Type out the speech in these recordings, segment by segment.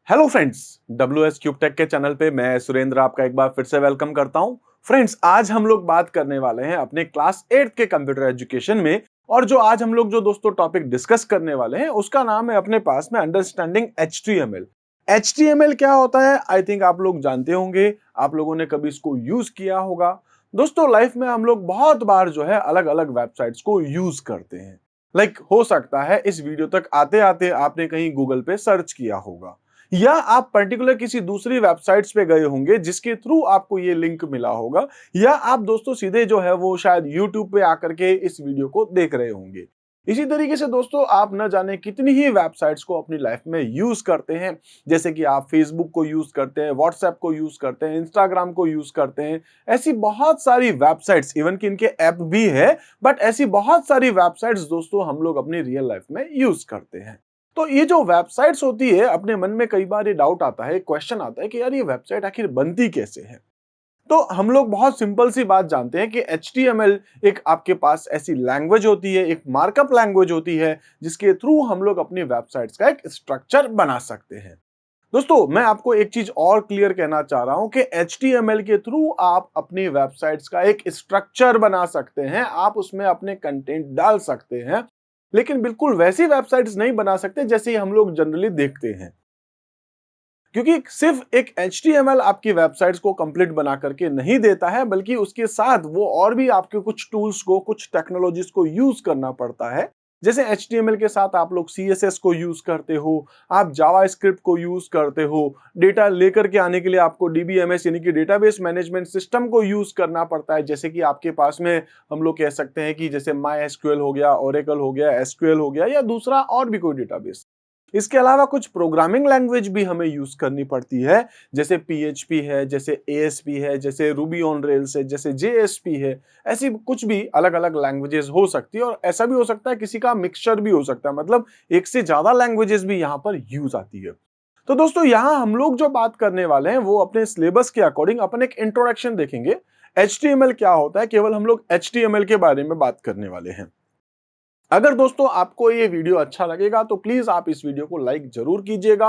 Hello friends, WS Cube Tech के channel पे मैं सुरेंद्र आपका एक बार फिर से वेलकम करता हूं। फ्रेंड्स, आज हम लोग बात करने वाले हैं अपने क्लास 8 के कंप्यूटर एजुकेशन में। और जो आज हम लोग जो दोस्तों टॉपिक डिस्कस करने वाले हैं उसका नाम है अपने पास में अंडरस्टैंडिंग HTML। HTML क्या होता है? आई थिंक आप लोग जानते होंगे, आप लोगों ने कभी इसको यूज किया होगा। दोस्तों, लाइफ में हम लोग बहुत बार जो है अलग अलग वेबसाइट्स को यूज करते हैं। हो सकता है इस वीडियो तक आते आते आपने कहीं गूगल पे सर्च किया होगा, या आप पर्टिकुलर किसी दूसरी वेबसाइट्स पे गए होंगे जिसके थ्रू आपको ये लिंक मिला होगा, या आप दोस्तों सीधे जो है वो शायद YouTube पे आकर के इस वीडियो को देख रहे होंगे। इसी तरीके से दोस्तों, आप न जाने कितनी ही वेबसाइट्स को अपनी लाइफ में यूज करते हैं। जैसे कि आप फेसबुक को यूज करते हैं, व्हाट्सएप को यूज करते हैं, इंस्टाग्राम को यूज करते हैं। ऐसी बहुत सारी वेबसाइट्स, इवन कि इनके ऐप भी है, बट ऐसी बहुत सारी वेबसाइट्स दोस्तों हम लोग अपनी रियल लाइफ में यूज करते हैं। तो ये जो वेबसाइट्स होती है, अपने मन में कई बार ये डाउट आता है, क्वेश्चन आता है कि यार ये वेबसाइट आखिर बनती कैसे है। तो हम लोग बहुत सिंपल सी बात जानते हैं कि HTML एक आपके पास ऐसी लैंग्वेज होती है, एक मार्कअप लैंग्वेज होती है, जिसके थ्रू हम लोग अपनी वेबसाइट्स का एक स्ट्रक्चर बना सकते हैं। दोस्तों, मैं आपको एक चीज और क्लियर कहना चाह रहा हूं कि HTML के थ्रू आप अपनी वेबसाइट्स का एक स्ट्रक्चर बना सकते हैं, आप उसमें अपने कंटेंट डाल सकते हैं, लेकिन बिल्कुल वैसी वेबसाइट्स नहीं बना सकते जैसे हम लोग जनरली देखते हैं। क्योंकि सिर्फ एक HTML आपकी वेबसाइट्स को कंप्लीट बना करके नहीं देता है, बल्कि उसके साथ वो और भी आपके कुछ टूल्स को, कुछ टेक्नोलॉजीज को यूज करना पड़ता है। जैसे HTML के साथ आप लोग CSS को यूज करते हो, आप जावास्क्रिप्ट को यूज करते हो, डेटा लेकर के आने के लिए आपको DBMS यानी कि डेटाबेस मैनेजमेंट सिस्टम को यूज करना पड़ता है। जैसे कि आपके पास में हम लोग कह सकते हैं कि जैसे MySQL हो गया, Oracle हो गया, SQL हो गया, या दूसरा और भी कोई डेटाबेस। इसके अलावा कुछ प्रोग्रामिंग लैंग्वेज भी हमें यूज करनी पड़ती है, जैसे PHP है, जैसे ASP है, जैसे रूबी ऑन रेल्स है, जैसे JSP है। ऐसी कुछ भी अलग अलग लैंग्वेजेस हो सकती है, और ऐसा भी हो सकता है किसी का मिक्सचर भी हो सकता है, मतलब एक से ज्यादा लैंग्वेजेस भी यहाँ पर यूज आती है। तो दोस्तों, यहाँ हम लोग जो बात करने वाले हैं वो अपने सिलेबस के अकॉर्डिंग अपन एक इंट्रोडक्शन देखेंगे। HTML क्या होता है, केवल हम लोग HTML के बारे में बात करने वाले हैं। अगर दोस्तों आपको ये वीडियो अच्छा लगेगा तो प्लीज आप इस वीडियो को लाइक जरूर कीजिएगा।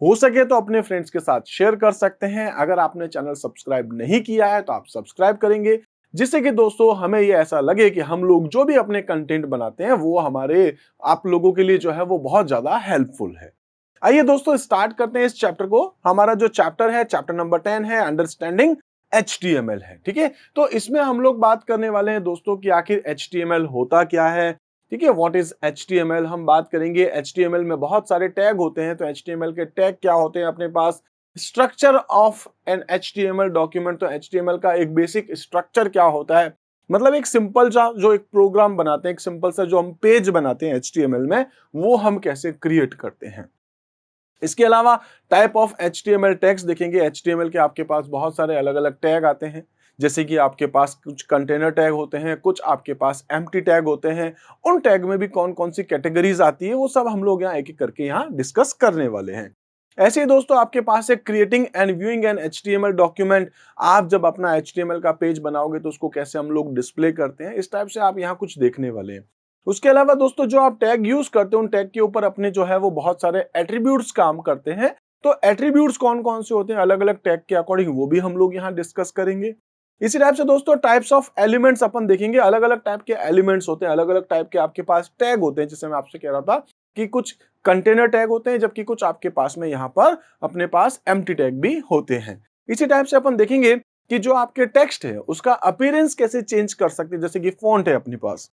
हो सके तो अपने फ्रेंड्स के साथ शेयर कर सकते हैं। अगर आपने चैनल सब्सक्राइब नहीं किया है तो आप सब्सक्राइब करेंगे, जिससे कि दोस्तों हमें ये ऐसा लगे कि हम लोग जो भी अपने कंटेंट बनाते हैं वो हमारे आप लोगों के लिए जो है वो बहुत ज्यादा हेल्पफुल है। आइए दोस्तों, स्टार्ट करते हैं इस चैप्टर को। हमारा जो चैप्टर है, चैप्टर नंबर 10 है, अंडरस्टैंडिंग HTML है। ठीक है, तो इसमें हम लोग बात करने वाले हैं दोस्तों कि आखिर HTML होता क्या है। ठीक है, व्हाट इज HTML हम बात करेंगे। HTML में बहुत सारे टैग होते हैं, तो HTML के टैग क्या होते हैं अपने पास, structure of an HTML document, तो HTML का एक बेसिक स्ट्रक्चर क्या होता है, मतलब एक सिंपल सा जो एक प्रोग्राम बनाते हैं, एक सिंपल सा जो हम पेज बनाते हैं HTML में, वो हम कैसे क्रिएट करते हैं। इसके अलावा टाइप ऑफ HTML टैग्स देखेंगे। HTML के आपके पास बहुत सारे अलग अलग टैग आते हैं, जैसे कि आपके पास कुछ कंटेनर टैग होते हैं, कुछ आपके पास एम्प्टी टैग होते हैं। उन टैग में भी कौन कौन सी कैटेगरीज आती है वो सब हम लोग यहाँ एक एक करके यहाँ डिस्कस करने वाले हैं। ऐसे ही दोस्तों आपके पास है creating and viewing an HTML document. आप जब अपना HTML का पेज बनाओगे तो उसको कैसे हम लोग डिस्प्ले करते हैं, इस टाइप से आप यहाँ कुछ देखने वाले हैं। उसके अलावा दोस्तों जो आप टैग यूज करते हो, उन टैग के ऊपर अपने जो है वो बहुत सारे एट्रीब्यूट्स काम करते हैं। तो एट्रीब्यूट्स कौन कौन से होते हैं अलग अलग टैग के अकॉर्डिंग, वो भी हम लोग यहाँ डिस्कस करेंगे। इसी टाइप से दोस्तों टाइप्स ऑफ एलिमेंट्स अपन देखेंगे। अलग अलग टाइप के एलिमेंट्स होते हैं, अलग अलग टाइप के आपके पास टैग होते हैं। जैसे मैं आपसे कह रहा था कि कुछ कंटेनर टैग होते हैं, जबकि कुछ आपके पास में यहाँ पर अपने पास एम्प्टी टैग भी होते हैं। इसी टाइप से अपन देखेंगे कि जो आपके टेक्स्ट है उसका अपीयरेंस कैसे चेंज कर सकते हैं। जैसे कि फॉन्ट है अपने पास,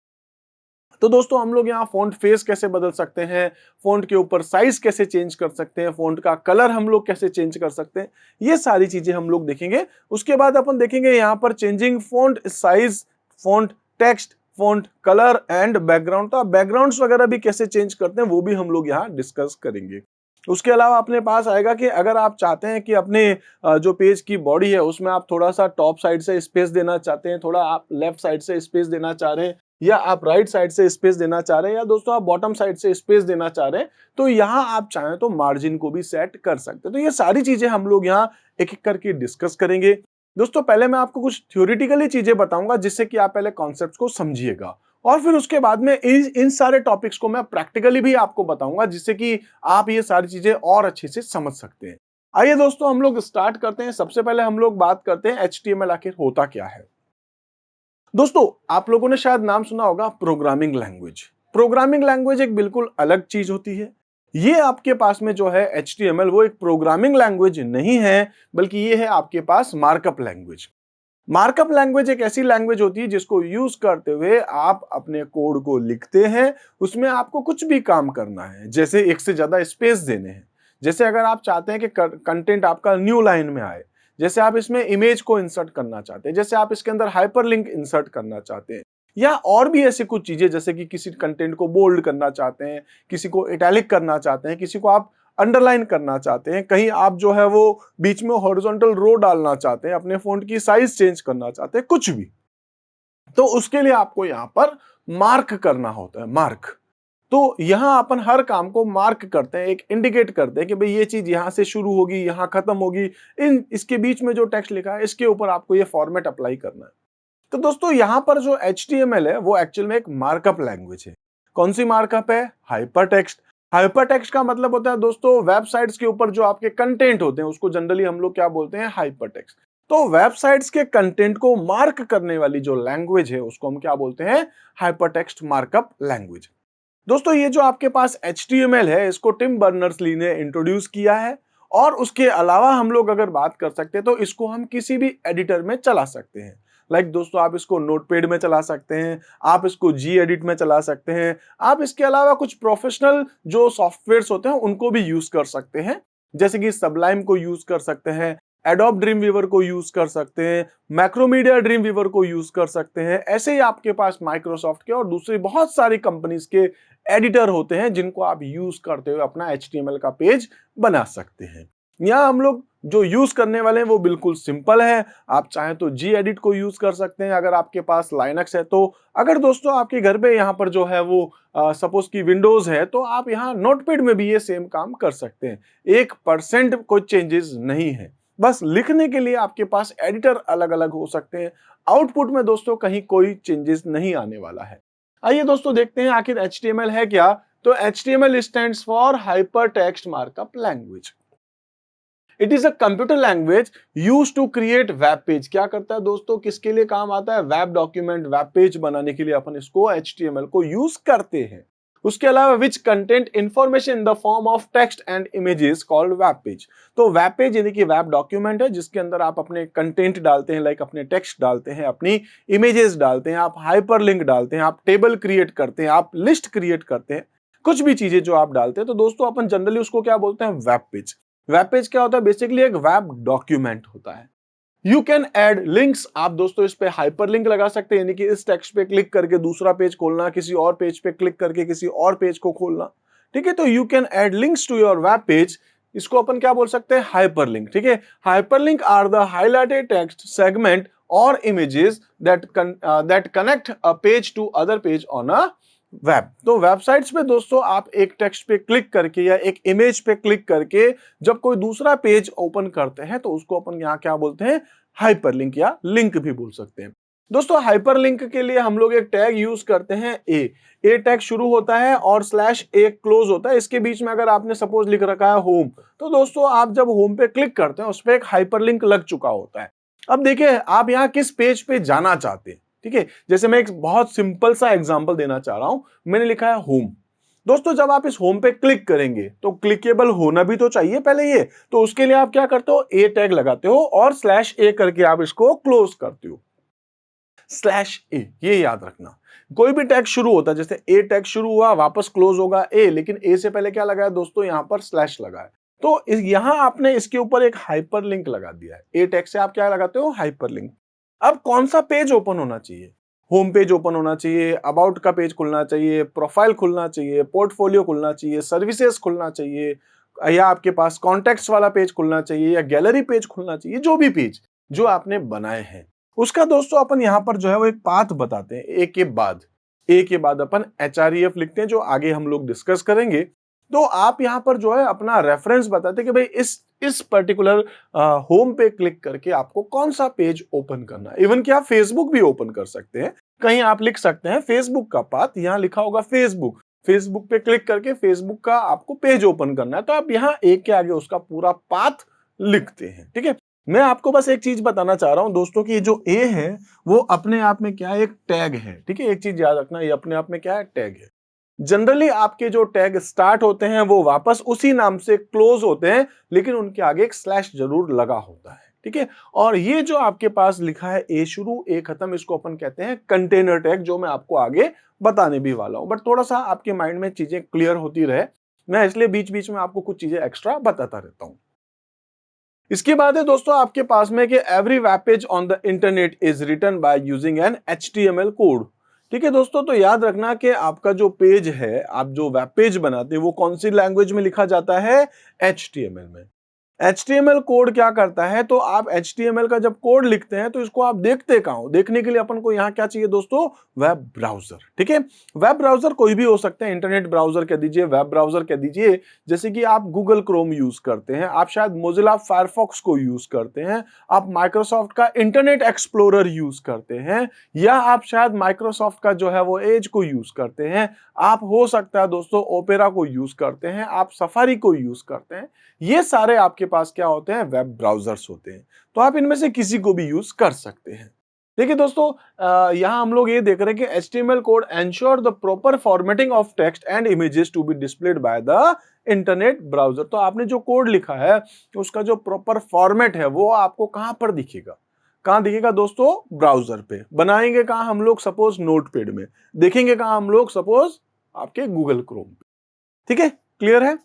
तो दोस्तों हम लोग यहाँ फॉन्ट फेस कैसे बदल सकते हैं, फॉन्ट के ऊपर साइज कैसे चेंज कर सकते हैं, फॉन्ट का कलर हम लोग कैसे चेंज कर सकते हैं, ये सारी चीजें हम लोग देखेंगे। उसके बाद अपन देखेंगे यहाँ पर changing font size, font text, font colour and background. तो बैकग्राउंड्स वगैरह भी कैसे चेंज करते हैं वो भी हम लोग यहाँ डिस्कस करेंगे। उसके अलावा अपने पास आएगा कि अगर आप चाहते हैं कि अपने जो पेज की बॉडी है उसमें आप थोड़ा सा टॉप साइड से स्पेस देना चाहते हैं, थोड़ा आप लेफ्ट साइड से स्पेस देना चाह रहे हैं, या आप राइट साइड से स्पेस देना चाह रहे हैं, या दोस्तों आप बॉटम साइड से स्पेस देना चाह रहे हैं, तो यहाँ आप चाहें तो मार्जिन को भी सेट कर सकते हैं। तो ये सारी चीजें हम लोग यहाँ एक एक करके डिस्कस करेंगे। दोस्तों पहले मैं आपको कुछ थ्योरेटिकली चीजें बताऊंगा, जिससे कि आप पहले कॉन्सेप्ट्स को समझिएगा, और फिर उसके बाद में इन सारे टॉपिक्स को मैं प्रैक्टिकली भी आपको बताऊंगा, जिससे कि आप ये सारी चीजें और अच्छे से समझ सकते हैं। आइए दोस्तों हम लोग स्टार्ट करते हैं। सबसे पहले हम लोग बात करते हैं HTML आखिर होता क्या है। दोस्तों आप लोगों ने शायद नाम सुना होगा प्रोग्रामिंग लैंग्वेज। प्रोग्रामिंग लैंग्वेज एक बिल्कुल अलग चीज होती है। ये आपके पास में जो है HTML वो एक प्रोग्रामिंग लैंग्वेज नहीं है, बल्कि ये है आपके पास मार्कअप लैंग्वेज। मार्कअप लैंग्वेज एक ऐसी लैंग्वेज होती है जिसको यूज करते हुए आप अपने कोड को लिखते हैं। उसमें आपको कुछ भी काम करना है, जैसे एक से ज्यादा स्पेस देने हैं, जैसे अगर आप चाहते हैं कि कंटेंट आपका न्यू लाइन में आए, जैसे आप इसमें इमेज को इंसर्ट करना चाहते हैं, जैसे आप इसके अंदर हाइपरलिंक इंसर्ट करना चाहते हैं, या और भी ऐसी कुछ चीजें, जैसे कि किसी कंटेंट को बोल्ड करना चाहते हैं, किसी को इटैलिक करना चाहते हैं, किसी को आप अंडरलाइन करना चाहते हैं, कहीं आप जो है वो बीच में हॉरिजॉन्टल रो डालना चाहते हैं, अपने फॉन्ट की साइज चेंज करना चाहते हैं, कुछ भी, तो उसके लिए आपको यहां पर मार्क करना होता है। मार्क, तो यहां अपन हर काम को मार्क करते हैं, एक इंडिकेट करते हैं कि भाई ये चीज यहां से शुरू होगी, यहां खत्म होगी, इन इसके बीच में जो टेक्स्ट लिखा है इसके ऊपर आपको ये फॉर्मेट अप्लाई करना है। तो दोस्तों यहां पर जो HTML है वो एक्चुअल में एक मार्कअप लैंग्वेज है। कौन सी मार्कअप है? हाइपरटेक्स्ट। हाइपरटेक्स्ट का मतलब होता है दोस्तों वेबसाइट्स के ऊपर जो आपके कंटेंट होते हैं उसको जनरली हम लोग क्या बोलते हैं? हाइपरटेक्स्ट। तो वेबसाइट्स के कंटेंट को मार्क करने वाली जो लैंग्वेज है उसको हम क्या बोलते हैं? Hypertext markup language. दोस्तों ये जो आपके पास HTML है इसको टिम बर्नर्स-ली ने इंट्रोड्यूस किया है, और उसके अलावा हम लोग अगर बात कर सकते हैं तो इसको हम किसी भी एडिटर में चला सकते हैं। लाइक दोस्तों आप इसको नोटपैड में चला सकते हैं, आप इसको Gedit में चला सकते हैं, आप इसके अलावा कुछ प्रोफेशनल जो सॉफ्टवेयर्स होते हैं उनको भी यूज कर सकते हैं, जैसे कि सबलाइम को यूज कर सकते हैं, एडोब ड्रीम वीवर को यूज कर सकते हैं, मैक्रोमीडिया ड्रीम वीवर को यूज कर सकते हैं। ऐसे ही आपके पास माइक्रोसॉफ्ट के और दूसरी बहुत सारी कंपनीज के एडिटर होते हैं जिनको आप यूज करते हुए अपना HTML का पेज बना सकते हैं। यहाँ हम लोग जो यूज करने वाले हैं वो बिल्कुल सिंपल है। आप चाहें तो Gedit को यूज कर सकते हैं अगर आपके पास लाइनक्स है तो। अगर दोस्तों आपके घर पे यहाँ पर जो है वो सपोज की विंडोज है तो आप यहाँ नोटपैड में भी ये सेम काम कर सकते हैं। 1% कोई चेंजेस नहीं है, बस लिखने के लिए आपके पास एडिटर अलग अलग हो सकते हैं। आउटपुट में दोस्तों कहीं कोई चेंजेस नहीं आने वाला है। आइए दोस्तों देखते हैं आखिर HTML है क्या। तो HTML stands for hypertext markup language. It is a computer language use to create web page. क्या करता है दोस्तों, किसके लिए काम आता है? वेब डॉक्यूमेंट, वेब पेज बनाने के लिए अपन इसको HTML को यूज करते हैं। उसके अलावा which content information in the form of text and images called web page. तो वेब पेज यानी कि वेब डॉक्यूमेंट है जिसके अंदर आप अपने कंटेंट डालते हैं, लाइक अपने टेक्स्ट डालते हैं, अपनी इमेजेस डालते हैं, आप हाइपरलिंक डालते हैं, आप टेबल क्रिएट करते हैं, आप लिस्ट क्रिएट करते हैं, कुछ भी चीजें जो आप डालते हैं तो दोस्तों अपन जनरली उसको क्या बोलते हैं? Web page. वेब पेज क्या होता है? बेसिकली एक वेब डॉक्यूमेंट होता है। You can add links. आप दोस्तों इस पे हाइपरलिंक लगा सकते हैं, यानी कि इस टेक्स्ट पे क्लिक करके दूसरा पेज खोलना, किसी और पेज पे क्लिक करके किसी और पेज को खोलना। ठीक है, तो you can add links to your web page. इसको अपन क्या बोल सकते हैं? हाइपरलिंक। ठीक है, hyperlink are the highlighted text segment और images that connect a page to other page on a web. तो वेबसाइट्स पे दोस्तों आप एक टेक्स्ट पे क्लिक करके या एक इमेज पे क्लिक करके जब कोई दूसरा पेज ओपन करते हैं तो उसको अपन यहाँ क्या बोलते हैं? हाइपरलिंक या लिंक भी बोल सकते हैं। दोस्तों हाइपरलिंक के लिए हम लोग एक टैग यूज करते हैं ए टैग शुरू होता है और /a क्लोज होता है। इसके बीच में अगर आपने सपोज लिख रखा है होम, तो दोस्तों आप जब होम पे क्लिक करते हैं उस पर एक हाइपरलिंक लग चुका होता है। अब देखिए आप यहाँ किस पेज पे जाना चाहते हैं। ठीक है, जैसे मैं एक बहुत सिंपल सा एग्जांपल देना चाह रहा हूं। मैंने लिखा है होम। दोस्तों जब आप इस होम पे क्लिक करेंगे तो क्लिकेबल होना भी तो चाहिए पहले ये, तो उसके लिए आप क्या करते हो? ए टैग लगाते हो और /a करके आप इसको क्लोज करते हो। /a, ये याद रखना। कोई भी टैग शुरू होता है, जैसे ए टैग शुरू हुआ वापस क्लोज होगा ए, लेकिन ए से पहले क्या लगा है दोस्तों? यहां पर स्लैश लगा है। तो यहां आपने इसके ऊपर एक हाइपरलिंक लगा दिया है। ए टैग से आप क्या लगाते हो? हाइपरलिंक। अब कौन सा पेज ओपन होना चाहिए? होम पेज ओपन होना चाहिए, अबाउट का पेज खुलना चाहिए, प्रोफाइल खुलना चाहिए, पोर्टफोलियो खुलना चाहिए, सर्विसेज खुलना चाहिए, या आपके पास कॉन्टैक्ट्स वाला पेज खुलना चाहिए, या गैलरी पेज खुलना चाहिए, जो भी पेज जो आपने बनाए हैं उसका दोस्तों अपन यहां पर जो है वो एक पाथ बताते हैं। ए के बाद अपन href लिखते हैं, जो आगे हम लोग डिस्कस करेंगे। तो आप यहाँ पर जो है अपना रेफरेंस बताते कि भाई इस पर्टिकुलर होम पे क्लिक करके आपको कौन सा पेज ओपन करना है। इवन कि आप फेसबुक भी ओपन कर सकते हैं। कहीं आप लिख सकते हैं फेसबुक का पाथ, यहाँ लिखा होगा फेसबुक, फेसबुक पे क्लिक करके फेसबुक का आपको पेज ओपन करना है, तो आप यहाँ एक के आगे उसका पूरा पाथ लिखते हैं। ठीक है, मैं आपको बस एक चीज बताना चाह रहा हूं दोस्तों कि जो ए है वो अपने आप में क्या है, एक टैग है। ठीक है, एक चीज याद रखना, ये अपने आप में क्या है, टैग है। जनरली आपके जो टैग स्टार्ट होते हैं वो वापस उसी नाम से क्लोज होते हैं, लेकिन उनके आगे एक स्लैश जरूर लगा होता है। ठीक है, और ये जो आपके पास लिखा है ए शुरू ए खत्म, इसको अपन कहते हैं कंटेनर टैग, जो मैं आपको आगे बताने भी वाला हूं। बट थोड़ा सा आपके माइंड में चीजें क्लियर होती रहे, मैं इसलिए बीच बीच में आपको कुछ चीजें एक्स्ट्रा बताता रहता हूं। इसके बाद है दोस्तों आपके पास में कि every web page on the internet is written by using an HTML code. ठीक है दोस्तों, तो याद रखना कि आपका जो पेज है, आप जो वेब पेज बनाते हैं, वो कौन सी लैंग्वेज में लिखा जाता है, HTML में। HTML कोड क्या करता है, तो आप HTML का जब कोड लिखते हैं तो इसको आप देखते कहां हो, देखने के लिए अपन को यहां क्या चाहिए दोस्तों, वेब ब्राउजर। ठीक है, वेब ब्राउजर कोई भी हो सकते हैं, इंटरनेट ब्राउजर कह दीजिए, वेब ब्राउजर कह दीजिए। जैसे कि आप गूगल क्रोम यूज करते हैं, आप शायद मोजिला फायरफॉक्स को यूज करते हैं, आप माइक्रोसॉफ्ट का इंटरनेट एक्सप्लोरर यूज करते हैं, या आप शायद माइक्रोसॉफ्ट का जो है वो एज को यूज करते हैं, आप हो सकता है दोस्तों ओपेरा को यूज करते हैं, आप सफारी को यूज करते हैं। ये सारे आपके पास क्या होते हैं, वेब ब्राउजर्स होते हैं। तो आप इनमें से किसी को भी यूज कर सकते हैं। देखिए दोस्तों, यहां हम लोग ये देख रहे हैं कि HTML code ensure the proper formatting of text and images to be displayed by the internet browser. तो आपने जो कोड लिखा है उसका जो प्रॉपर फॉर्मेट है वो आपको कहां पर दिखेगा, कहां दिखेगा दोस्तों, ब्राउजर पे। बनाएंगे कहां हम लोग, सपोज नोटपैड में। देखेंगे कहां हम लोग, सपोज आपके गूगल क्रोम पे। ठीक है, क्लियर है।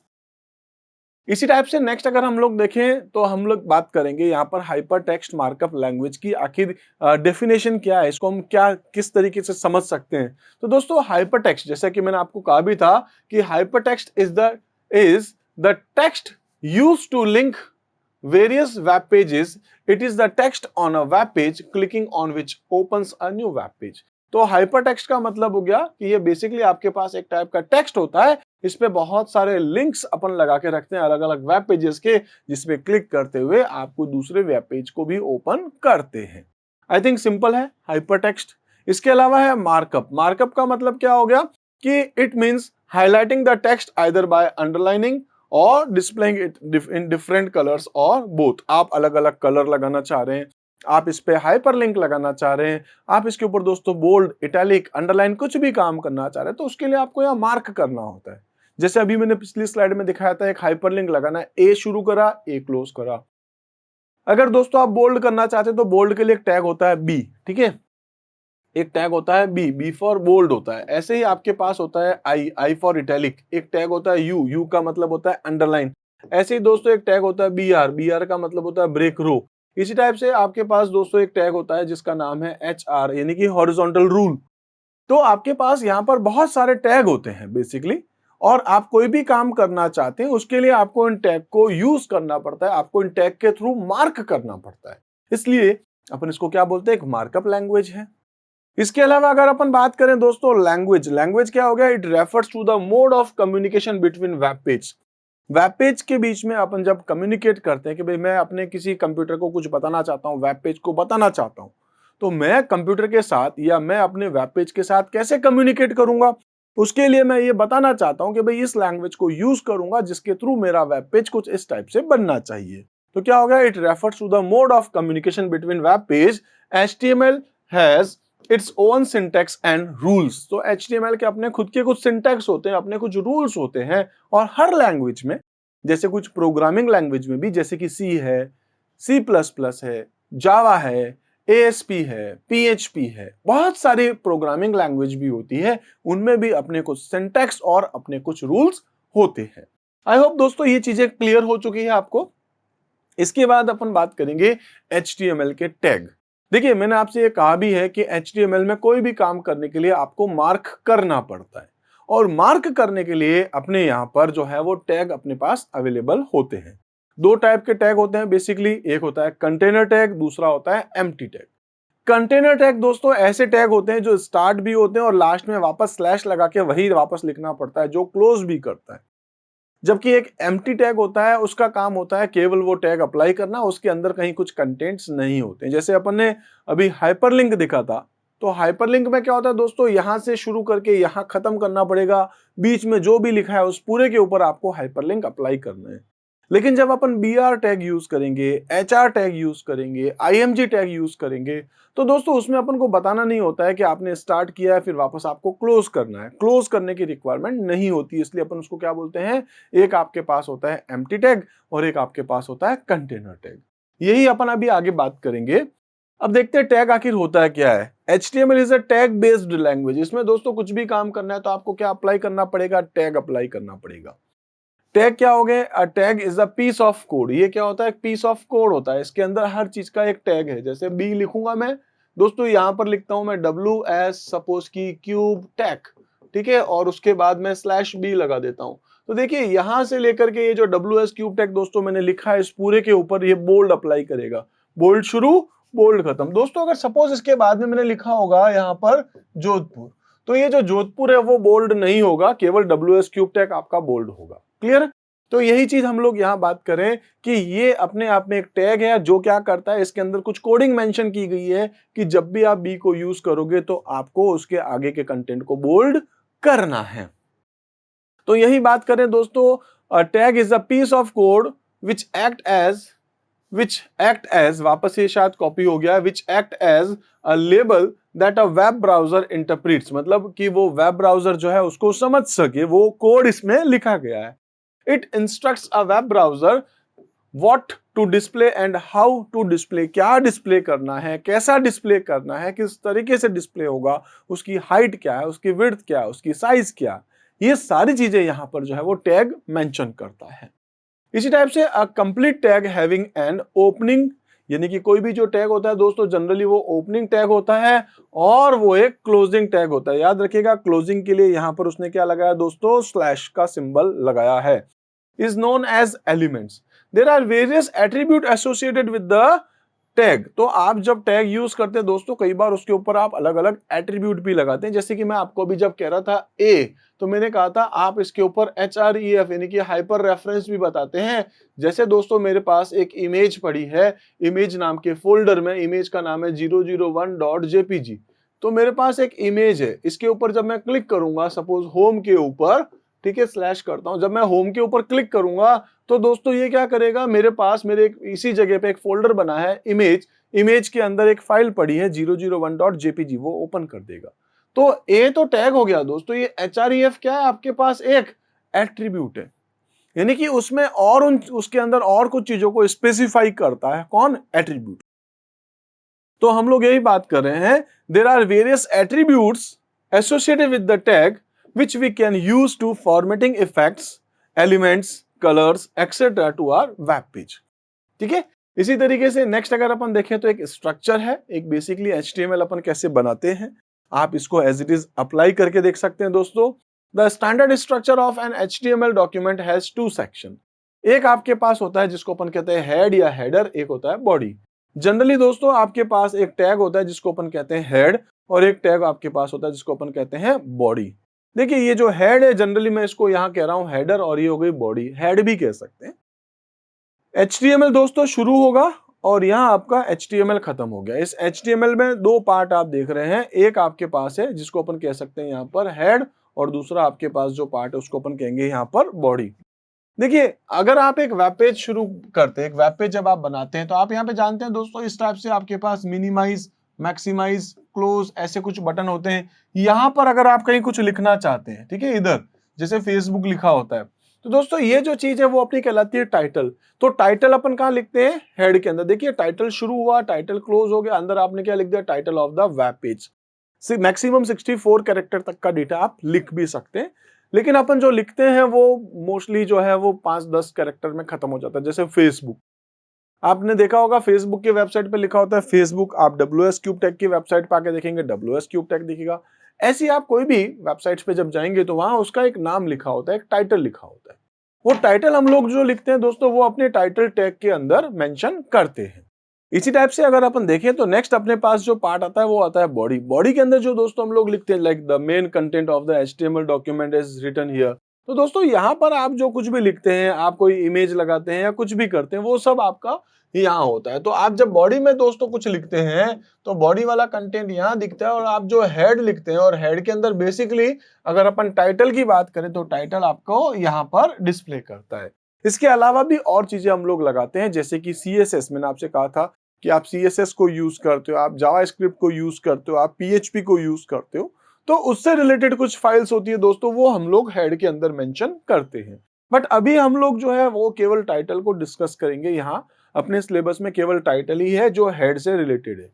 इसी टाइप से नेक्स्ट अगर हम लोग देखें तो हम लोग बात करेंगे यहाँ पर हाइपर टेक्स्ट मार्कअप लैंग्वेज की। आखिर डेफिनेशन क्या है, इसको हम क्या किस तरीके से समझ सकते हैं। तो दोस्तों हाइपर टेक्स्ट, जैसा कि मैंने आपको कहा भी था कि hyper text is the text used to link various web pages. It is the text on a web page clicking on which opens a new web page. तो हाइपर टेक्स्ट का मतलब हो गया कि ये बेसिकली आपके पास एक टाइप का टेक्स्ट होता है, इस पे बहुत सारे लिंक्स अपन लगा के रखते हैं अलग अलग वेब पेजेस के, जिसपे क्लिक करते हुए आपको दूसरे वेब पेज को भी ओपन करते हैं। आई थिंक सिंपल है हाइपर टेक्स्ट। इसके अलावा है मार्कअप। मार्कअप का मतलब क्या हो गया कि it means highlighting the text either by underlining or displaying it in different colours or both. आप अलग अलग कलर लगाना चाह रहे हैं, आप इस पे हाइपरलिंक लगाना चाह रहे हैं, आप इसके ऊपर दोस्तों बोल्ड, इटैलिक, अंडरलाइन कुछ भी काम करना चाह रहे हैं, तो उसके लिए आपको यहाँ मार्क करना होता है। जैसे अभी मैंने पिछली स्लाइड में दिखाया था, एक हाइपरलिंक लगाना है, ए शुरू करा, ए क्लोज करा। अगर दोस्तों आप बोल्ड करना चाहते हैं तो बोल्ड के लिए एक टैग होता है बी। ठीक है, एक टैग होता है बी फॉर बोल्ड होता है। ऐसे ही आपके पास होता है आई फॉर इटैलिक, एक टैग होता है यू का मतलब होता है अंडरलाइन। ऐसे ही दोस्तों एक टैग होता है बी आर का मतलब होता है ब्रेक रो। इसी टाइप से आपके पास दोस्तों एक टैग होता है जिसका नाम है HR यानी कि हॉरिजॉन्टल रूल। तो आपके पास यहाँ पर बहुत सारे टैग होते हैं बेसिकली, और आप कोई भी काम करना चाहते हैं उसके लिए आपको इन टैग को यूज करना पड़ता है, आपको इन टैग के थ्रू मार्क करना पड़ता है। इसलिए अपन इसको क्या बोलते हैं, एक मार्कअप लैंग्वेज है। इसके अलावा अगर अपन बात करें दोस्तों लैंग्वेज, लैंग्वेज क्या हो गया, it refers to the mode of communication between web page. Web page के बीच में अपन जब कम्युनिकेट करते हैं कि भाई मैं अपने किसी कंप्यूटर को कुछ बताना चाहता हूं, वेब पेज को बताना चाहता हूं, तो मैं कंप्यूटर के साथ या मैं अपने वेब पेज के साथ कैसे कम्युनिकेट करूंगा, उसके लिए मैं ये बताना चाहता हूं कि भाई इस लैंग्वेज को यूज करूंगा जिसके थ्रू मेरा वेब पेज कुछ इस टाइप से बनना चाहिए। तो क्या हो गया, it refers to the mode of communication between web page. HTML has its own syntax and rules. तो HTML के अपने खुद के कुछ सिंटैक्स होते हैं, अपने कुछ रूल्स होते हैं, और हर लैंग्वेज में, जैसे कुछ प्रोग्रामिंग लैंग्वेज में भी, जैसे कि C है, C++ है, जावा है, ASP है, PHP है, बहुत सारी प्रोग्रामिंग लैंग्वेज भी होती है, उनमें भी अपने कुछ सिंटैक्स और अपने कुछ रूल्स होते हैं। आई होप दोस्तों ये चीजें क्लियर हो चुकी है आपको। इसके बाद अपन बात करेंगे HTML के टैग। देखिए मैंने आपसे ये कहा भी है कि HTML में कोई भी काम करने के लिए आपको मार्क करना पड़ता है, और मार्क करने के लिए अपने यहाँ पर जो है वो टैग अपने पास अवेलेबल होते हैं। दो टाइप के टैग होते हैं बेसिकली, एक होता है कंटेनर टैग, दूसरा होता है एम्प्टी टैग। कंटेनर टैग दोस्तों ऐसे टैग होते हैं जो स्टार्ट भी होते हैं और लास्ट में वापस स्लैश लगा के वही वापस लिखना पड़ता है, जो क्लोज भी करता है। जबकि एक एम्प्टी टैग होता है, उसका काम होता है केवल वो टैग अप्लाई करना, उसके अंदर कहीं कुछ कंटेंट्स नहीं होते। जैसे अपन ने अभी हाइपरलिंक देखा था, तो हाइपरलिंक में क्या होता है दोस्तों, यहां से शुरू करके यहां खत्म करना पड़ेगा, बीच में जो भी लिखा है उस पूरे के ऊपर आपको हाइपरलिंक अप्लाई करना है। लेकिन जब अपन BR टैग यूज करेंगे, HR टैग यूज करेंगे, IMG टैग यूज करेंगे, तो दोस्तों उसमें अपन को बताना नहीं होता है कि आपने स्टार्ट किया है फिर वापस आपको क्लोज करना है, क्लोज करने की रिक्वायरमेंट नहीं होती, इसलिए अपन उसको क्या बोलते हैं, एक आपके पास होता है एम्प्टी टैग और एक आपके पास होता है कंटेनर टैग। यही अपन अभी आगे बात करेंगे। अब देखते हैं टैग आखिर होता है क्या है। HTML is a tag based language. इसमें दोस्तों कुछ भी काम करना है तो आपको क्या अप्लाई करना पड़ेगा, टैग अप्लाई करना पड़ेगा। टैग क्या हो गए, a tag is a piece of code. ये क्या होता है, एक पीस ऑफ कोड होता है, इसके अंदर हर चीज का एक टैग है। जैसे बी लिखूंगा मैं दोस्तों, यहां पर लिखता हूं मैं WS सपोज की क्यूब टैग, ठीक है, और उसके बाद मैं /b लगा देता हूं। तो देखिए यहां से लेकर के ये जो WS क्यूब टैग दोस्तों मैंने लिखा है, इस पूरे के ऊपर ये बोल्ड अप्लाई करेगा। बोल्ड शुरू, बोल्ड खत्म। दोस्तों अगर सपोज इसके बाद में मैंने लिखा होगा यहाँ पर जोधपुर, तो ये जो जोधपुर है वो बोल्ड नहीं होगा, केवल WS क्यूब टैग आपका बोल्ड होगा। क्लियर? तो यही चीज हम लोग यहां बात करें कि ये अपने आप में एक टैग है जो क्या करता है, इसके अंदर कुछ कोडिंग मेंशन की गई है कि जब भी आप बी को यूज करोगे तो आपको उसके आगे के कंटेंट को बोल्ड करना है। तो यही बात करें दोस्तों, tag is a piece of code which act as वापस ये शायद कॉपी हो गया, which act as a label that a web browser interprets, मतलब कि वो वेब ब्राउजर जो है उसको समझ सके, वो कोड इसमें लिखा गया है। It instructs a web browser what to display and how to display, क्या डिस्प्ले करना है, कैसा डिस्प्ले करना है, किस तरीके से डिस्प्ले होगा, उसकी हाइट क्या है, उसकी विड्थ क्या है, उसकी साइज क्या है, ये सारी चीजें यहां पर जो है वो टैग मेंशन करता है। इसी टाइप से a complete tag having an opening, यानी कि कोई भी जो टैग होता है दोस्तों जनरली वो ओपनिंग टैग होता है और वो एक क्लोजिंग टैग होता है। याद रखिएगा क्लोजिंग के लिए यहां पर उसने क्या लगाया दोस्तों, स्लैश का सिंबल लगाया है। is known as elements. There are various attribute associated with the tag. तो आप जब टैग यूज करते हैं दोस्तों, कई बार उसके ऊपर आप अलग अलग एट्रीब्यूट भी लगाते हैं। जैसे कि मैं आपको अभी जब कह रहा था ए, तो मैंने कहा था आप इसके ऊपर HREF यानी कि हाइपर रेफरेंस भी बताते हैं। जैसे दोस्तों मेरे पास एक इमेज पड़ी है, इमेज नाम के फोल्डर में, इमेज का नाम है 001.jpg। तो मेरे पास एक इमेज है, इसके ऊपर जब मैं क्लिक करूंगा सपोज होम के ऊपर, ठीक है, स्लैश करता हूं, जब मैं होम के ऊपर क्लिक करूंगा तो दोस्तों ये क्या करेगा, मेरे पास मेरे इसी जगह पे एक फोल्डर बना है इमेज, इमेज के अंदर एक फाइल पड़ी है 001.jpg, वो ओपन कर देगा। तो ए तो टैग हो गया दोस्तों, ये HREF क्या है, आपके पास एक एट्रीब्यूट है, यानी कि उसमें और उसके अंदर और कुछ चीजों को स्पेसिफाई करता है। कौन? एट्रीब्यूट। तो हम लोग यही बात कर रहे हैं, there are various attributes associated with the tag which we can use to formatting effects, elements, colors, etc. to our web page. ठीक है? इसी तरीके से नेक्स्ट अगर अपन देखें तो एक स्ट्रक्चर है, एक बेसिकली HTML अपन कैसे बनाते हैं, आप इसको एज इट इज अप्लाई करके देख सकते हैं दोस्तों। The standard structure of an HTML document has two section. एक आपके पास होता है जिसको अपन कहते हैं हेड या हेडर, एक होता है बॉडी। जनरली दोस्तों आपके पास एक टैग होता है जिसको अपन कहते हैं हेड, और एक टैग आपके पास होता है जिसको अपन कहते हैं बॉडी। देखिए ये जो हेड है, जनरली मैं इसको यहां कह रहा हूं हेडर, और ये हो गई बॉडी, हेड भी कह सकते हैं। HTML दोस्तों शुरू होगा और यहां आपका HTML खत्म हो गया। इस HTML में दो पार्ट आप देख रहे हैं, एक आपके पास है जिसको अपन कह सकते हैं यहां पर हेड, और दूसरा आपके पास जो पार्ट है उसको अपन कहेंगे यहां पर बॉडी। देखिए अगर आप एक वेब पेज शुरू करते हैं, एक वेब पेज जब आप बनाते हैं, तो आप यहाँ पे जानते हैं दोस्तों इस टाइप से आपके पास मिनिमाइज, मैक्सिमाइज, क्लोज ऐसे कुछ बटन होते हैं। यहाँ पर अगर आप कहीं कुछ लिखना चाहते हैं, ठीक है, इधर जैसे फेसबुक लिखा होता है, तो दोस्तों ये जो चीज है वो अपनी कहलाती है टाइटल। तो टाइटल अपन कहाँ लिखते हैं? हेड के अंदर। देखिए टाइटल शुरू हुआ, टाइटल क्लोज हो गया, अंदर आपने क्या लिख दिया? Title of the web page. Maximum 64 character तक का डेटा आप लिख भी सकते हैं, लेकिन अपन जो लिखते हैं वो मोस्टली जो है वो 5-10 कैरेक्टर में खत्म हो जाता है। जैसे फेसबुक, आपने देखा होगा फेसबुक की वेबसाइट पे लिखा होता है फेसबुक, आप WS क्यूब टेक की वेबसाइट पे आके देखेंगे WS क्यूब टेक दिखेगा। ऐसी आप कोई भी वेबसाइट्स पे जब जाएंगे तो वहां उसका एक नाम लिखा होता है, एक टाइटल लिखा होता है। वो टाइटल हम लोग जो लिखते हैं दोस्तों वो अपने टाइटल टैग के अंदर मेंशन करते हैं। इसी टाइप से अगर अपन देखें तो नेक्स्ट अपने पास जो पार्ट आता है वो आता है बॉडी। बॉडी के अंदर जो दोस्तों हम लोग लिखते हैं like the main content of the HTML document is written here. तो दोस्तों यहाँ पर आप जो कुछ भी लिखते हैं, आप कोई इमेज लगाते हैं या कुछ भी करते हैं, वो सब आपका यहाँ होता है। तो आप जब बॉडी में दोस्तों कुछ लिखते हैं तो बॉडी वाला कंटेंट यहाँ दिखता है, और आप जो हेड लिखते हैं और हेड के अंदर बेसिकली अगर अपन टाइटल की बात करें तो टाइटल आपको यहाँ पर डिस्प्ले करता है। इसके अलावा भी और चीजें हम लोग लगाते हैं, जैसे कि CSS। मैंने आपसे कहा था कि आप CSS को यूज करते हो, आप जावास्क्रिप्ट को यूज करते हो, आप PHP को यूज करते हो, तो उससे रिलेटेड कुछ फाइल्स होती है दोस्तों, वो हम लोग हेड के अंदर मेंशन करते हैं। बट अभी हम लोग जो है वो केवल टाइटल को डिस्कस करेंगे। यहाँ अपने सिलेबस में केवल टाइटल ही है जो हेड से रिलेटेड है।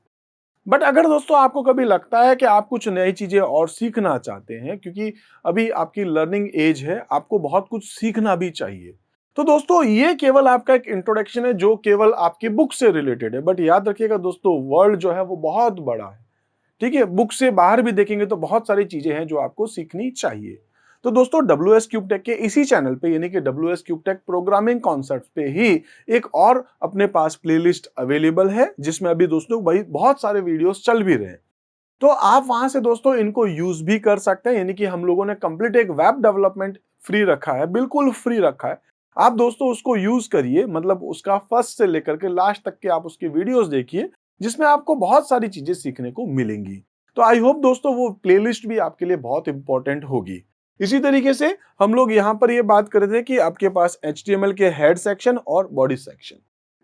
बट अगर दोस्तों आपको कभी लगता है कि आप कुछ नई चीजें और सीखना चाहते हैं, क्योंकि अभी आपकी लर्निंग एज है, आपको बहुत कुछ सीखना भी चाहिए, तो दोस्तों ये केवल आपका एक इंट्रोडक्शन है जो केवल आपकी बुक से रिलेटेड है। बट याद रखिएगा दोस्तों, वर्ल्ड जो है वो बहुत बड़ा है, ठीक है। बुक से बाहर भी देखेंगे तो बहुत सारी चीजें हैं जो आपको सीखनी चाहिए। तो दोस्तों WS क्यूब टेक के इसी चैनल पे, यानी कि WS Cube Tech programming concept पे ही एक और अपने पास प्लेलिस्ट अवेलेबल है, जिसमें अभी दोस्तों भाई बहुत सारे वीडियोस चल भी रहे हैं। तो आप वहां से दोस्तों इनको यूज भी कर सकते हैं, यानी कि हम लोगों ने कंप्लीट एक वेब डेवलपमेंट फ्री रखा है, बिल्कुल फ्री रखा है। आप दोस्तों उसको यूज करिए, मतलब उसका फर्स्ट से लेकर के लास्ट तक के आप उसकी वीडियोस देखिए, जिसमें आपको बहुत सारी चीजें सीखने को मिलेंगी। तो आई होप दोस्तों वो प्लेलिस्ट भी आपके लिए बहुत इंपॉर्टेंट होगी। इसी तरीके से हम लोग यहाँ पर ये बात कर रहे थे कि आपके पास HTML के हेड सेक्शन और बॉडी सेक्शन।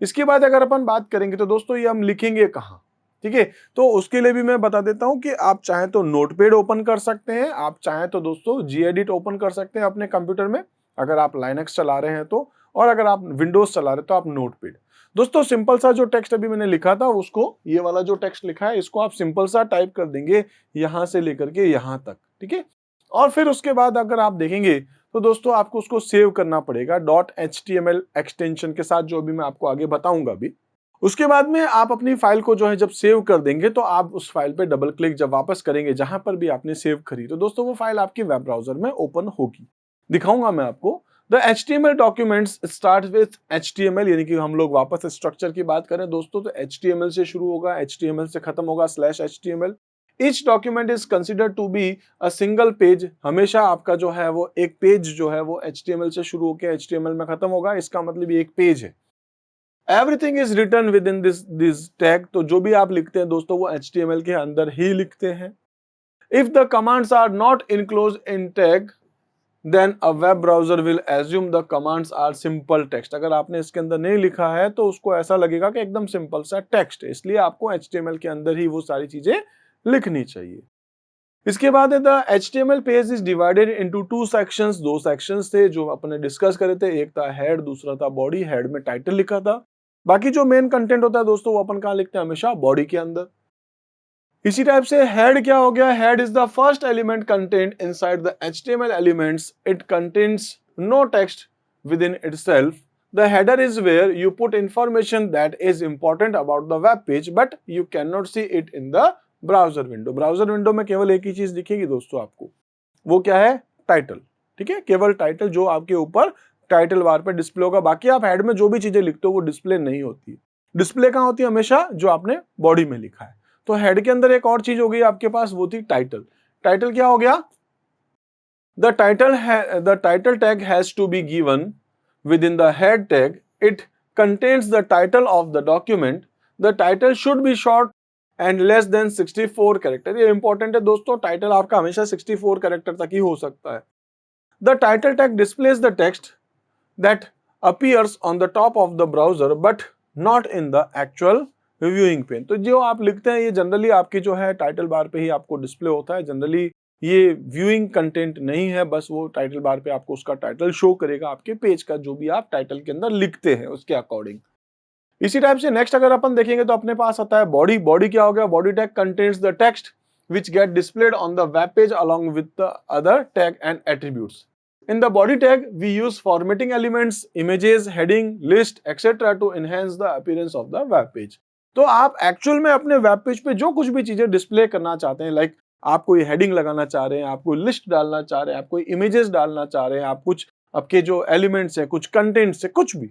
इसके बाद अगर अपन बात करेंगे तो दोस्तों ये हम लिखेंगे कहाँ, ठीक है। तो उसके लिए भी मैं बता देता हूं कि आप चाहें तो नोटपैड ओपन कर सकते हैं, आप चाहें तो दोस्तों Gedit ओपन कर सकते हैं अपने कंप्यूटर में, अगर आप लाइनक्स चला रहे हैं तो, और अगर आप विंडोज चला रहे हैं तो आप नोटपैड। दोस्तों सिंपल सा जो टेक्स्ट अभी मैंने लिखा था, उसको, ये वाला जो टेक्स्ट लिखा है, इसको आप सिंपल सा टाइप कर देंगे यहां से लेकर के यहां तक, ठीक है। और फिर उसके बाद अगर आप देखेंगे तो दोस्तों आपको उसको सेव करना पड़ेगा .html एक्सटेंशन के साथ, जो भी मैं आपको आगे बताऊंगा भी। उसके बाद में आप अपनी फाइल को जो है जब सेव कर देंगे तो आप उस फाइल पे डबल क्लिक जब वापस करेंगे जहां पर भी आपने सेव करी, तो दोस्तों वो फाइल आपकी वेब ब्राउजर में ओपन होगी। दिखाऊंगा मैं आपको। The HTML documents start with HTML, यानी कि हम लोग वापस स्ट्रक्चर की बात करें दोस्तों तो HTML से शुरू होगा, HTML से खत्म होगा /HTML। Each document is consider to be a single page. हमेशा आपका जो है वो एक पेज जो है वो HTML से शुरू होकर HTML में खत्म होगा, इसका मतलब ये एक पेज है। Everything is written within this tag. तो जो भी आप लिखते हैं दोस्तों वो HTML के अंदर ही लिखते हैं। If the commands are not enclose in tag then a web browser will assume the commands are simple text. अगर आपने इसके अंदर नहीं लिखा है तो उसको ऐसा लगेगा कि एकदम सिंपल सा टेक्स्ट है, इसलिए आपको HTML के अंदर ही वो सारी चीजें लिखनी चाहिए। इसके बाद है the HTML page is divided into 2 sections. 2 sections थे जो अपने डिस्कस करे थे, एक था हेड, दूसरा था बॉडी। हेड में टाइटल लिखा था, बाकी जो मेन कंटेंट होता है दोस्तों वो अपन कहाँ लिखते हैं, हमेशा बॉडी के अंदर। इसी टाइप से हेड क्या हो गया, head is the first element content inside the HTML elements, it contains no text within itself. The header is where you put information that is important about the web page, but you cannot see it in the browser window। Browser window में केवल एक ही चीज दिखेगी दोस्तों आपको, वो क्या है, टाइटल, ठीक है। केवल टाइटल जो आपके ऊपर टाइटल बार पे डिस्प्ले होगा, बाकी आप हेड में जो भी चीजें लिखते हो वो डिस्प्ले नहीं होती। डिस्प्ले कहाँ होती है, हमेशा जो आपने बॉडी में लिखा है। तो हेड के अंदर एक और चीज हो गई आपके पास, वो थी टाइटल। टाइटल क्या हो गया, the title tag has to be given within the head tag। It contains the title of the document। The title should be short and less than 64 character. ये इंपॉर्टेंट है दोस्तों, टाइटल आपका हमेशा 64 character तक ही हो सकता है। The title tag displays the text that appears on the top of the browser but not in the actual viewing pane। तो जो आप लिखते हैं ये जनरली आपकी जो है टाइटल बार पे ही आपको डिस्प्ले होता है। जनरली ये व्यूइंग कंटेंट नहीं है, बस वो टाइटल बार पे आपको उसका टाइटल शो करेगा, आपके पेज का जो भी आप टाइटल के अंदर लिखते हैं उसके अकॉर्डिंग। इसी टाइप से नेक्स्ट अगर अपन देखेंगे तो अपने पास आता है बॉडी। बॉडी क्या हो गया, body tag contains the text which get displayed on the web page along with the other tag and attributes। In the body tag we use formatting elements, images, heading, list etc to enhance the appearance of the web page। तो आप actual में अपने web page पे जो कुछ भी चीजें display करना चाहते हैं, लाइक आप कोई हेडिंग लगाना चाह रहे हैं, आप कोई लिस्ट डालना चाह रहे हैं, आप कोई इमेजेस डालना चाह रहे हैं, आप कुछ आपके जो एलिमेंट्स हैं, कुछ कंटेंट्स है, कुछ भी,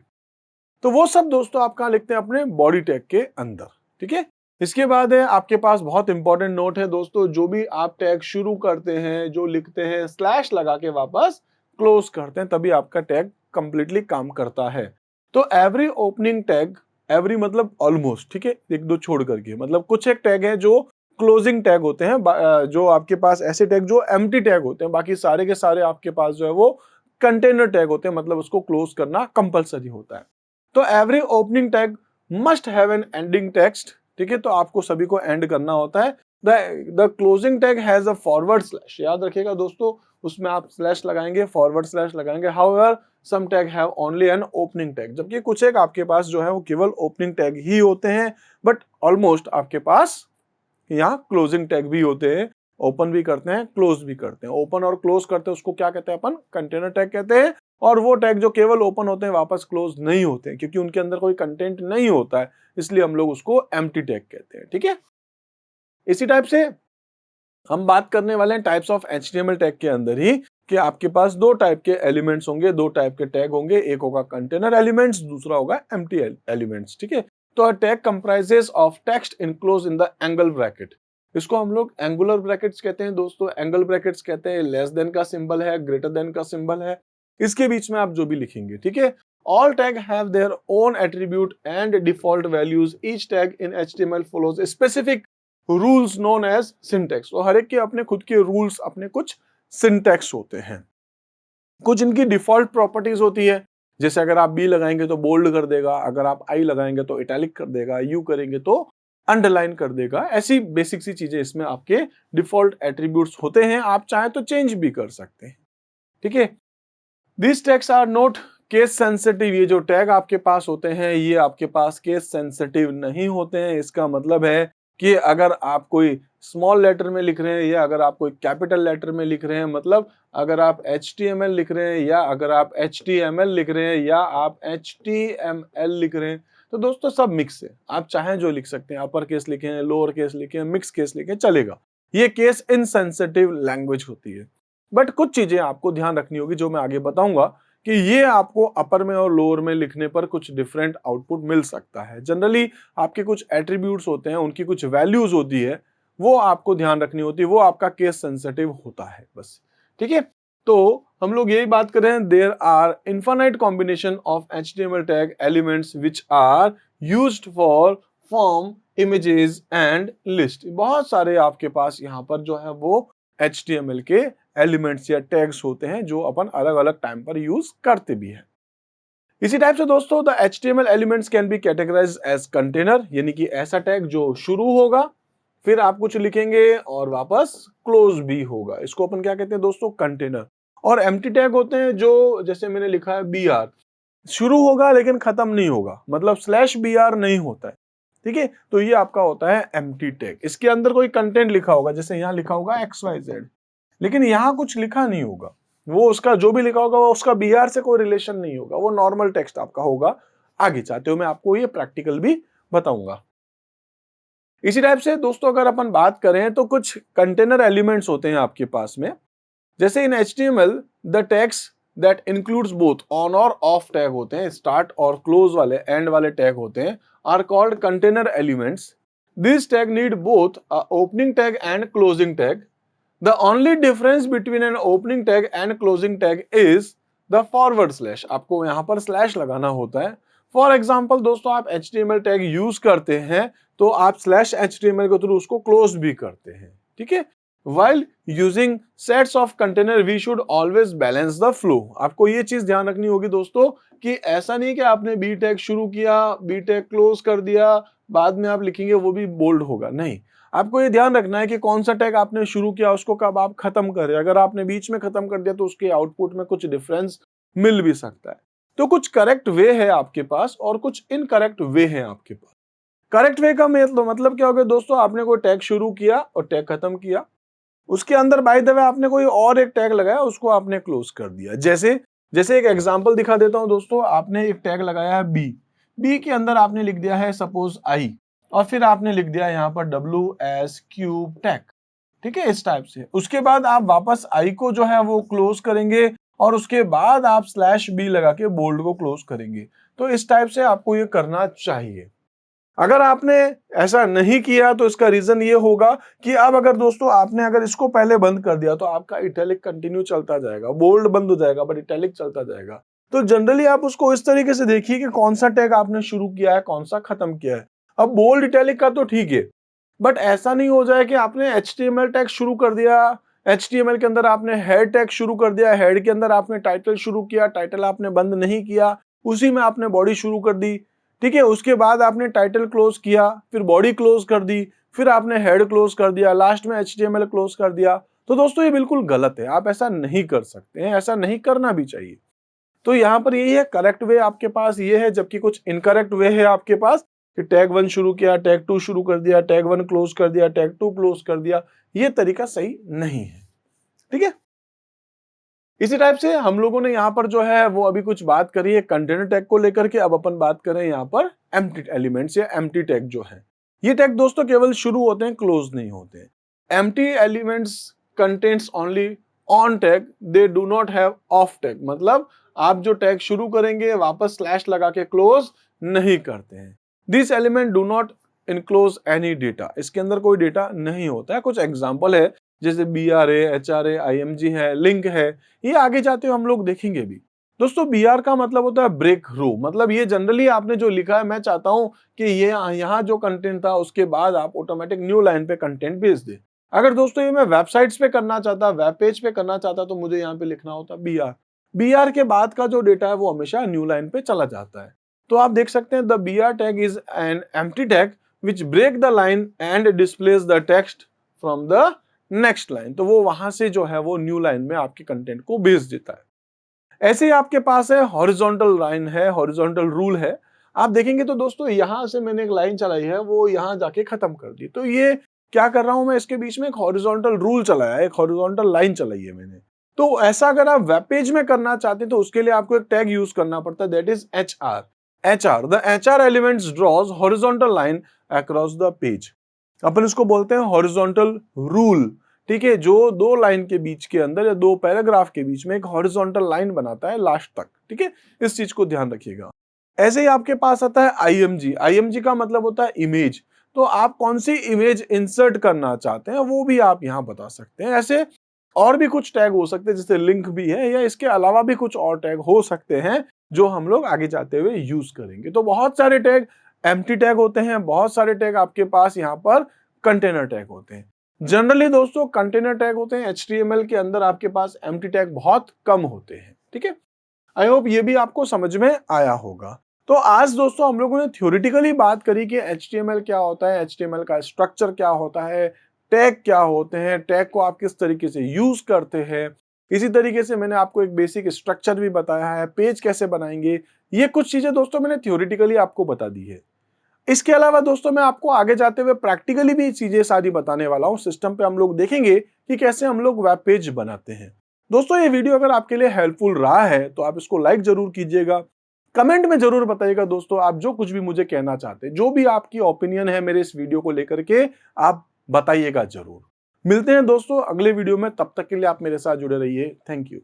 तो वो सब दोस्तों आप कहाँ लिखते हैं, अपने बॉडी टैग के अंदर, ठीक है। इसके बाद है आपके पास बहुत इंपॉर्टेंट नोट है दोस्तों, जो भी आप टैग शुरू करते हैं, जो लिखते हैं, स्लैश लगा के वापस क्लोज करते हैं तभी आपका टैग कंप्लीटली काम करता है। तो एवरी ओपनिंग टैग, एवरी मतलब ऑलमोस्ट, ठीक है, एक दो छोड़ करके, मतलब कुछ एक टैग है जो क्लोजिंग टैग होते हैं, जो आपके पास ऐसे टैग जो एम्प्टी टैग होते हैं, बाकी सारे के सारे आपके पास जो है वो कंटेनर टैग होते हैं, मतलब उसको क्लोज करना कंपलसरी होता है। तो every opening tag must have an ending text, ठीक है, तो आपको सभी को एंड करना होता है। The closing tag has a forward slash, याद रखिएगा दोस्तों, उसमें आप स्लैश लगाएंगे, फॉरवर्ड स्लैश लगाएंगे। However some tag have only an opening tag, जबकि कुछ एक आपके पास जो है वो केवल ओपनिंग टैग ही होते हैं, बट ऑलमोस्ट आपके पास यहाँ क्लोजिंग टैग भी होते हैं, ओपन भी करते हैं, क्लोज भी करते हैं। ओपन और क्लोज करते हैं उसको क्या कहते हैं अपन, कंटेनर टैग कहते हैं। और वो टैग जो केवल ओपन होते हैं वापस क्लोज नहीं होते हैं, क्योंकि उनके अंदर कोई कंटेंट नहीं होता है, इसलिए हम लोग उसको एम्प्टी टैग कहते हैं, ठीक है। इसी टाइप से हम बात करने वाले हैं टाइप्स ऑफ HTML टैग के अंदर ही, कि आपके पास दो टाइप के एलिमेंट्स होंगे, दो टाइप के टैग होंगे, एक होगा कंटेनर एलिमेंट्स, दूसरा होगा एम्प्टी एलिमेंट्स, ठीक है। तो a tag comprises of text enclose in the angle bracket, इसको हम लोग एंगुलर ब्रैकेट्स कहते हैं दोस्तों। एंगल ब्रैकेट्स कहते हैं लेस देन का सिंबल है, ग्रेटर देन का सिंबल है, इसके बीच में आप जो भी लिखेंगे, ठीक है। All tag have their own attribute and default values, each tag in HTML follows specific rules known as syntax, तो हर एक के अपने खुद के रूल्स, अपने कुछ सिंटेक्स होते हैं। कुछ इनकी डिफॉल्ट प्रॉपर्टीज होती है, जैसे अगर आप बी लगाएंगे तो बोल्ड कर देगा, अगर आप आई लगाएंगे तो इटैलिक कर देगा, यू करेंगे तो अंडरलाइन कर देगा। ऐसी बेसिक सी चीजें इसमें आपके डिफॉल्ट एट्रीब्यूट्स होते हैं, आप चाहे तो चेंज भी कर सकते हैं, ठीक है। This tags are not case sensitive, ये जो टैग आपके पास होते हैं ये आपके पास केस सेंसिटिव नहीं होते हैं। इसका मतलब है कि अगर आप कोई स्मॉल लेटर में लिख रहे हैं या अगर आप कोई कैपिटल लेटर में लिख रहे हैं, मतलब अगर आप HTML लिख रहे हैं या अगर आप HTML लिख रहे हैं या आप HTML लिख रहे हैं, तो दोस्तों सब मिक्स है, आप चाहें जो लिख सकते हैं, अपर केस लिखें, लोअर केस लिखें, मिक्स केस लिखें, चलेगा। ये केस इनसेंसिटिव लैंग्वेज होती है। बट कुछ चीजें आपको ध्यान रखनी होगी जो मैं आगे बताऊंगा, कि ये आपको अपर में और लोअर में लिखने पर कुछ डिफरेंट आउटपुट मिल सकता है। जनरली आपके कुछ एट्रीब्यूट्स होते हैं, उनकी कुछ वैल्यूज होती है, वो आपको ध्यान रखनी होती है, वो आपका केस सेंसिटिव होता है बस, ठीक है। तो हम लोग यही बात कर रहे हैं, there are infinite combination of HTML tag elements which are used for form, images and list. बहुत सारे आपके पास यहाँ पर जो है वो HTML के एलिमेंट्स या टैग्स होते हैं जो अपन अलग अलग टाइम पर यूज करते भी हैं। इसी टाइप से दोस्तों the HTML elements can be categorized as container, यानी कि ऐसा टैग जो शुरू होगा, फिर आप कुछ लिखेंगे और वापस क्लोज भी होगा, इसको अपन क्या कहते हैं दोस्तों, कंटेनर। और एम्प्टी टैग होते हैं जो, जैसे मैंने लिखा है BR, शुरू होगा लेकिन खत्म नहीं होगा, मतलब /BR नहीं होता है, ठीक है। तो ये आपका होता है एम्प्टी टैग, इसके अंदर कोई कंटेंट लिखा होगा, जैसे यहाँ लिखा होगा XYZ, लेकिन यहाँ कुछ लिखा नहीं होगा, वो उसका जो भी लिखा होगा वो उसका BR से कोई रिलेशन नहीं होगा, वो नॉर्मल टेक्स्ट आपका होगा। आगे चाहते हो मैं आपको ये प्रैक्टिकल भी बताऊंगा। इसी टाइप से दोस्तों अगर अपन बात करें तो कुछ कंटेनर एलिमेंट्स होते हैं आपके पास में, जैसे इन HTML the tags that includes both on और ऑफ टैग होते हैं, स्टार्ट और क्लोज वाले, एंड वाले टैग होते हैं, are called container elements. This tag need both a opening tag and closing tag. The only difference between an opening tag and closing tag is the forward slash, आपको यहाँ पर slash लगाना होता है। For example दोस्तों आप HTML tag use करते हैं तो आप /HTML के थ्रू उसको क्लोज भी करते हैं, ठीक है। While using sets of container we should always balance the flow, आपको ये चीज ध्यान रखनी होगी दोस्तों कि ऐसा नहीं कि आपने B टैग शुरू किया, B टैग क्लोज कर दिया, बाद में आप लिखेंगे वो भी बोल्ड होगा, नहीं। आपको ये ध्यान रखना है कि कौन सा टैग आपने शुरू किया उसको कब आप खत्म करें, अगर आपने बीच में खत्म कर दिया तो उसके आउटपुट में कुछ डिफरेंस मिल भी सकता है। तो कुछ करेक्ट वे है आपके पास और कुछ इनकरेक्ट वे है आपके पास। करेक्ट वे का मतलब क्या हो गया दोस्तों, आपने कोई टैग शुरू किया और टैग खत्म किया, उसके अंदर बाय द वे आपने कोई और एक टैग लगाया, उसको आपने क्लोज कर दिया। जैसे जैसे एक एग्जांपल दिखा देता हूं दोस्तों, आपने एक टैग लगाया है बी के अंदर आपने लिख दिया है सपोज आई, और फिर आपने लिख दिया यहाँ पर WS क्यूब टैग, ठीक है, इस टाइप से। उसके बाद आप वापस आई को जो है वो क्लोज करेंगे और उसके बाद आप /B लगा के बोल्ड को क्लोज करेंगे। तो इस टाइप से आपको ये करना चाहिए। अगर आपने ऐसा नहीं किया तो इसका रीजन ये होगा कि अब अगर दोस्तों आपने अगर इसको पहले बंद कर दिया तो आपका इटैलिक कंटिन्यू चलता जाएगा, बोल्ड बंद हो जाएगा बट इटैलिक चलता जाएगा। तो जनरली आप उसको इस तरीके से देखिए कि कौन सा टैग आपने शुरू किया है, कौन सा खत्म किया है। अब बोल्ड इटैलिक का तो ठीक है, बट ऐसा नहीं हो जाए कि आपने HTML टैग शुरू कर दिया, HTML के अंदर आपने हेड टैग शुरू कर दिया, हेड के अंदर आपने टाइटल शुरू किया, टाइटल आपने बंद नहीं किया, उसी में आपने बॉडी शुरू कर दी, ठीक है। उसके बाद आपने टाइटल क्लोज किया, फिर बॉडी क्लोज कर दी, फिर आपने हेड क्लोज कर दिया, लास्ट में HTML क्लोज कर दिया। तो दोस्तों ये बिल्कुल गलत है, आप ऐसा नहीं कर सकते हैं, ऐसा नहीं करना भी चाहिए। तो यहाँ पर यही है, करेक्ट वे आपके पास ये है, जबकि कुछ इनकरेक्ट वे है आपके पास कि टैग 1 शुरू किया, टैग 2 शुरू कर दिया, टैग 1 क्लोज कर दिया, टैग 2 क्लोज कर दिया। ये तरीका सही नहीं है, ठीक है। इसी टाइप से हम लोगों ने यहाँ पर जो है वो अभी कुछ बात करी है कंटेनर टैग को लेकर के। अब अपन बात करें यहाँ पर एम्प्टी एलिमेंट्स या एम्प्टी टैग जो है। ये टैग दोस्तों केवल शुरू होते हैं, क्लोज नहीं होते। Empty elements contains only on tag, they do not have of tag. मतलब आप जो टैग शुरू करेंगे वापस स्लैश लगा के क्लोज नहीं करते हैं। This element do not enclose any data, इसके अंदर कोई डेटा नहीं होता है। कुछ एग्जाम्पल है जैसे BRA, HRA, IMG है, लिंक है, ये आगे जाते हुए हम लोग देखेंगे भी। दोस्तों BR का मतलब होता है ब्रेक थ्रू, मतलब ये जनरली आपने जो लिखा है, मैं चाहता हूं कि ये यहाँ जो कंटेंट था उसके बाद आप ऑटोमेटिक न्यू लाइन पे कंटेंट भेज दे। अगर दोस्तों ये मैं वेबसाइट्स पे करना चाहता, वेब पेज पे करना चाहता, तो मुझे यहाँ पे लिखना होता BR। BR के बाद का जो डेटा है वो हमेशा न्यू लाइन पे चला जाता है। तो आप देख सकते हैं the BR tag is an empty tag which break the line and displace the text from the next line. तो वो वहां से जो है वो न्यू लाइन में आपके कंटेंट को भेज देता है। ऐसे ही आपके पास है हॉरिजॉन्टल लाइन है, हॉरिजॉन्टल रूल है। आप देखेंगे तो दोस्तों यहां से मैंने एक लाइन चलाई है, वो यहां जाके खत्म कर दी। तो ये क्या कर रहा हूं मैं, इसके बीच में एक हॉरिजॉन्टल रूल चलाया है, एक हॉरिजॉन्टल लाइन चलाई है मैंने। तो ऐसा अगर आप वेब पेज में करना चाहते हैं तो उसके लिए आपको एक टैग यूज करना पड़ता है, that is HR। HR, the HR elements draws horizontal line across the page. अपन इसको बोलते हैं हॉरिजॉन्टल रूल, ठीक है, जो दो लाइन के बीच के अंदर या दो पैराग्राफ के बीच में एक हॉरिजॉन्टल लाइन बनाता है लास्ट तक, ठीक है। इस चीज को ध्यान रखिएगा। ऐसे ही आपके पास आता है IMG। IMG का मतलब होता है इमेज। तो आप कौन सी इमेज इंसर्ट करना चाहते हैं वो भी आप यहाँ बता सकते हैं। ऐसे और भी कुछ टैग हो सकते हैं, जैसे लिंक भी है, या इसके अलावा भी कुछ और टैग हो सकते हैं जो हम लोग आगे जाते हुए यूज करेंगे। तो बहुत सारे टैग एम्प्टी टैग होते हैं, बहुत सारे टैग आपके पास यहाँ पर कंटेनर टैग होते हैं। जनरली दोस्तों कंटेनर टैग होते हैं, HTML के अंदर आपके पास एम्प्टी टैग बहुत कम होते हैं, ठीक है। आई होप ये भी आपको समझ में आया होगा। तो आज दोस्तों हम लोगों ने थ्योरेटिकली बात करी कि HTML क्या होता है, HTML का स्ट्रक्चर क्या होता है, टैग क्या होते हैं, टैग को आप किस तरीके से यूज करते हैं। इसी तरीके से मैंने आपको एक बेसिक स्ट्रक्चर भी बताया है, पेज कैसे बनाएंगे। ये कुछ चीजें दोस्तों मैंने थ्योरेटिकली आपको बता दी है। इसके अलावा दोस्तों मैं आपको आगे जाते हुए प्रैक्टिकली भी चीजें सारी बताने वाला हूं। सिस्टम पे हम लोग देखेंगे कि कैसे हम लोग वेब पेज बनाते हैं। दोस्तों ये वीडियो अगर आपके लिए हेल्पफुल रहा है तो आप इसको लाइक जरूर कीजिएगा, कमेंट में जरूर बताइएगा दोस्तों आप जो कुछ भी मुझे कहना चाहते हैं, जो भी आपकी ओपिनियन है मेरे इस वीडियो को लेकर के आप बताइएगा जरूर। मिलते हैं दोस्तों अगले वीडियो में, तब तक के लिए आप मेरे साथ जुड़े रहिए। Thank you.